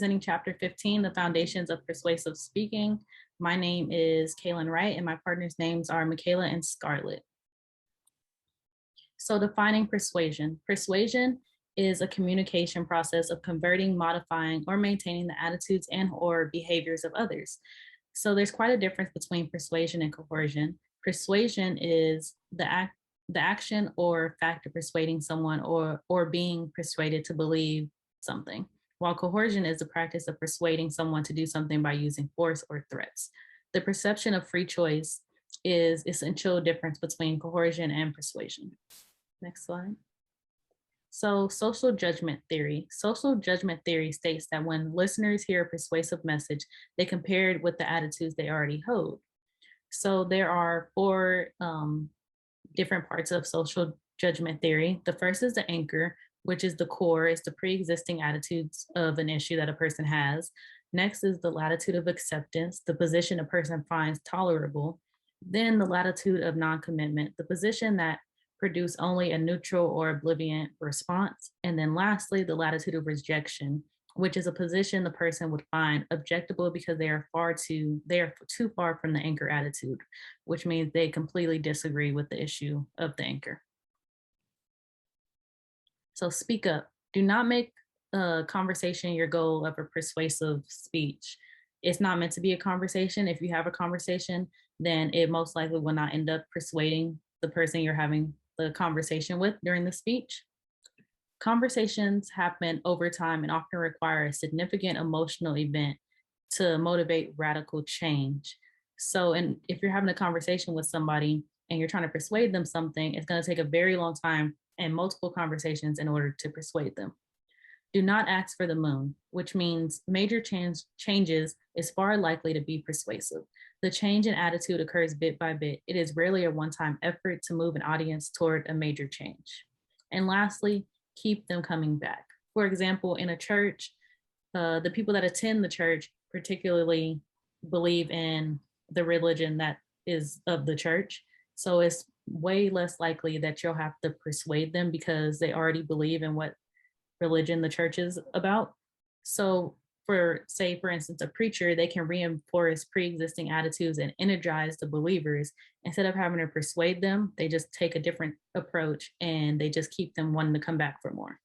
Presenting Chapter 15, The Foundations of Persuasive Speaking. My name is Kaylin Wright, and my partners' names are Michaela and Scarlett. So defining persuasion. Persuasion is a communication process of converting, modifying, or maintaining the attitudes and or behaviors of others. So there's quite a difference between persuasion and coercion. Persuasion is the action or fact of persuading someone or being persuaded to believe something, while coercion is the practice of persuading someone to do something by using force or threats. The perception of free choice is essential difference between coercion and persuasion. Next slide. So social judgment theory. Social judgment theory states that when listeners hear a persuasive message, they compare it with the attitudes they already hold. So there are four different parts of social judgment theory. The first is the anchor, which is the core, is the pre-existing attitudes of an issue that a person has. Next is the latitude of acceptance, the position a person finds tolerable. Then the latitude of non-commitment, the position that produce only a neutral or oblivion response. And then lastly, the latitude of rejection, which is a position the person would find objectable because they are too far from the anchor attitude, which means they completely disagree with the issue of the anchor. So speak up. Do not make a conversation your goal of a persuasive speech. It's not meant to be a conversation. If you have a conversation, then it most likely will not end up persuading the person you're having the conversation with during the speech. Conversations happen over time and often require a significant emotional event to motivate radical change. So, if you're having a conversation with somebody and you're trying to persuade them something, it's going to take a very long time and multiple conversations in order to persuade them. Do not ask for the moon, which means major changes is far likely to be persuasive. The change in attitude occurs bit by bit. It is rarely a one-time effort to move an audience toward a major change. And lastly, keep them coming back. For example, in a church, the people that attend the church particularly believe in the religion that is of the church. So it's way less likely that you'll have to persuade them because they already believe in what religion the church is about. So for instance, a preacher, they can reinforce pre-existing attitudes and energize the believers. Instead of having to persuade them, they just take a different approach and they just keep them wanting to come back for more.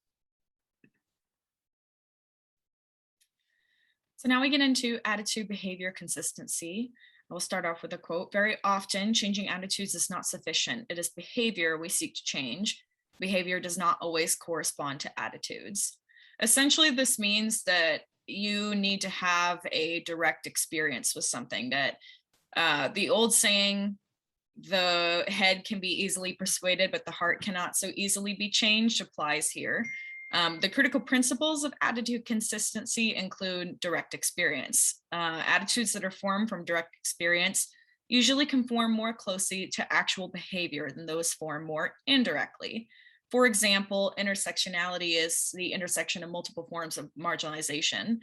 So now we get into attitude, behavior, consistency. I will start off with a quote. Very often, changing attitudes is not sufficient. It is behavior we seek to change. Behavior does not always correspond to attitudes. Essentially, this means that you need to have a direct experience with something. That the old saying, the head can be easily persuaded, but the heart cannot so easily be changed, applies here. The critical principles of attitude consistency include direct experience. Attitudes that are formed from direct experience usually conform more closely to actual behavior than those formed more indirectly. For example, intersectionality is the intersection of multiple forms of marginalization.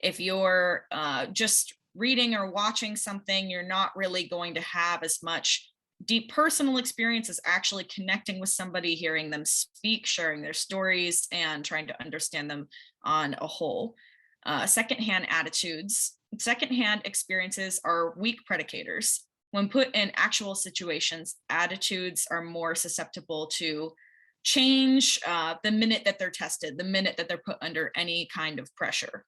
If you're just reading or watching something, you're not really going to have as much deep personal experience as actually connecting with somebody, hearing them speak, sharing their stories, and trying to understand them on a whole. Secondhand experiences are weak predicators. When put in actual situations, attitudes are more susceptible to change the minute that they're tested, the minute that they're put under any kind of pressure.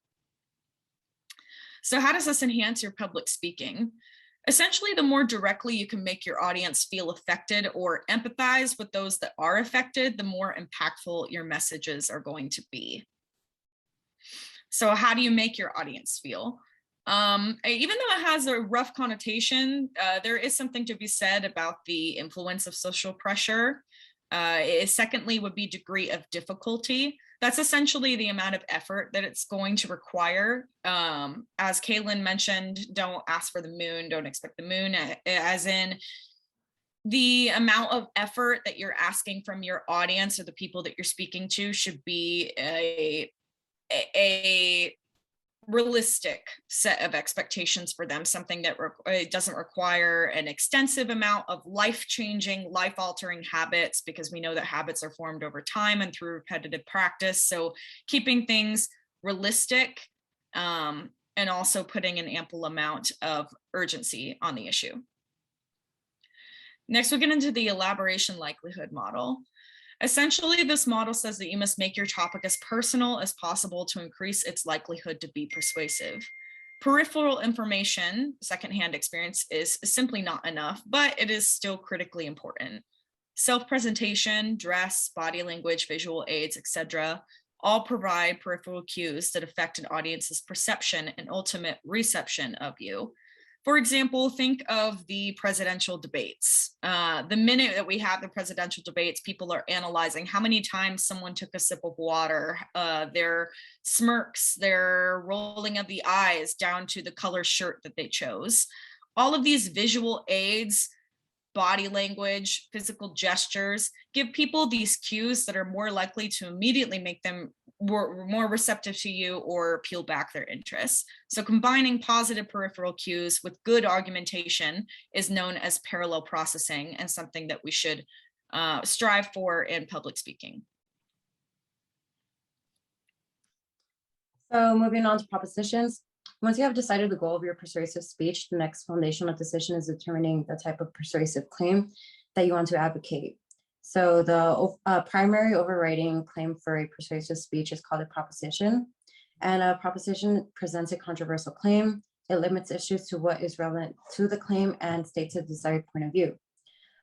So how does this enhance your public speaking? Essentially, the more directly you can make your audience feel affected or empathize with those that are affected, the more impactful your messages are going to be. So how do you make your audience feel? Even though it has a rough connotation, there is something to be said about the influence of social pressure. Secondly would be degree of difficulty. That's essentially the amount of effort that it's going to require. As Kaylin mentioned, don't ask for the moon, don't expect the moon, as in the amount of effort that you're asking from your audience or the people that you're speaking to should be a realistic set of expectations for them, something that doesn't require an extensive amount of life-changing, life-altering habits, because we know that habits are formed over time and through repetitive practice. So keeping things realistic and also putting an ample amount of urgency on the issue. Next, we'll get into the elaboration likelihood model. Essentially, this model says that you must make your topic as personal as possible to increase its likelihood to be persuasive. Peripheral information, secondhand experience, is simply not enough, but it is still critically important. Self-presentation, dress, body language, visual aids, etc., all provide peripheral cues that affect an audience's perception and ultimate reception of you. For example, think of the presidential debates. The minute that we have the presidential debates, people are analyzing how many times someone took a sip of water, their smirks, their rolling of the eyes, down to the color shirt that they chose. All of these visual aids, body language, physical gestures, give people these cues that are more likely to immediately make them more receptive to you or peel back their interest. So combining positive peripheral cues with good argumentation is known as parallel processing, and something that we should strive for in public speaking. So moving on to propositions. Once you have decided the goal of your persuasive speech, the next foundational decision is determining the type of persuasive claim that you want to advocate. So the primary overriding claim for a persuasive speech is called a proposition. And a proposition presents a controversial claim. It limits issues to what is relevant to the claim and states a desired point of view.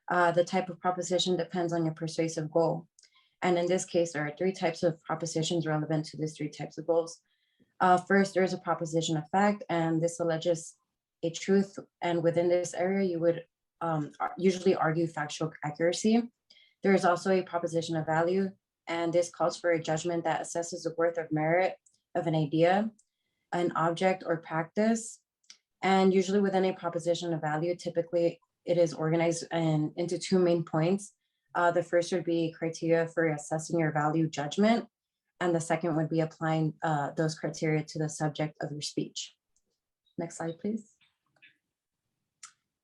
The type of proposition depends on your persuasive goal. And in this case, there are 3 types of propositions relevant to these 3 types of goals. First, there is a proposition of fact, and this alleges a truth. And within this area, you would usually argue factual accuracy. There is also a proposition of value, and this calls for a judgment that assesses the worth of merit of an idea, an object, or practice. And usually within a proposition of value, typically it is organized into 2 main points. The first would be criteria for assessing your value judgment, and the second would be applying those criteria to the subject of your speech. Next slide, please.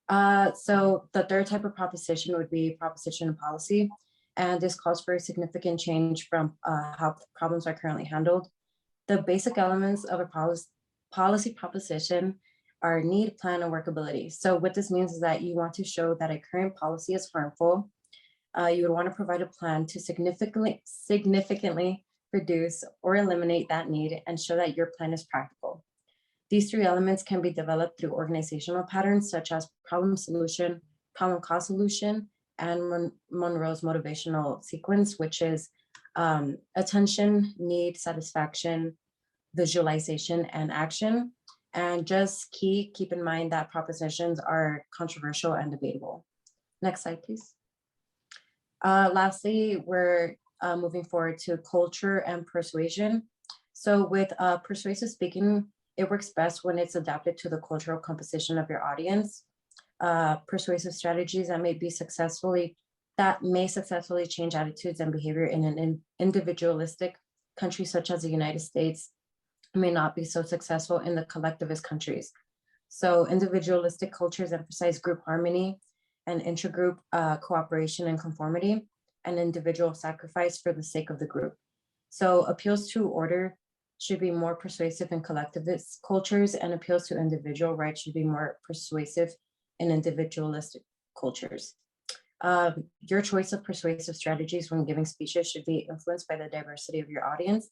So the third type of proposition would be proposition and policy, and this calls for a significant change from how problems are currently handled. The basic elements of a policy proposition are need, plan, and workability. So what this means is that you want to show that a current policy is harmful. You would want to provide a plan to significantly reduce or eliminate that need and show that your plan is practical. These 3 elements can be developed through organizational patterns such as problem solution, problem cause solution, and Monroe's motivational sequence, which is attention, need, satisfaction, visualization, and action. And just keep in mind that propositions are controversial and debatable. Next slide, please. Lastly, we're moving forward to culture and persuasion. So with persuasive speaking, it works best when it's adapted to the cultural composition of your audience. Persuasive strategies that may successfully change attitudes and behavior in an individualistic country such as the United States may not be so successful in the collectivist countries. So individualistic cultures emphasize group harmony and intragroup cooperation and conformity, and individual sacrifice for the sake of the group. So appeals to order should be more persuasive in collectivist cultures, and appeals to individual rights should be more persuasive in individualistic cultures. Your choice of persuasive strategies when giving speeches should be influenced by the diversity of your audience.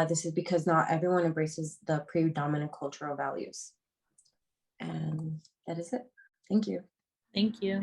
This is because not everyone embraces the predominant cultural values. And that is it. Thank you. Thank you.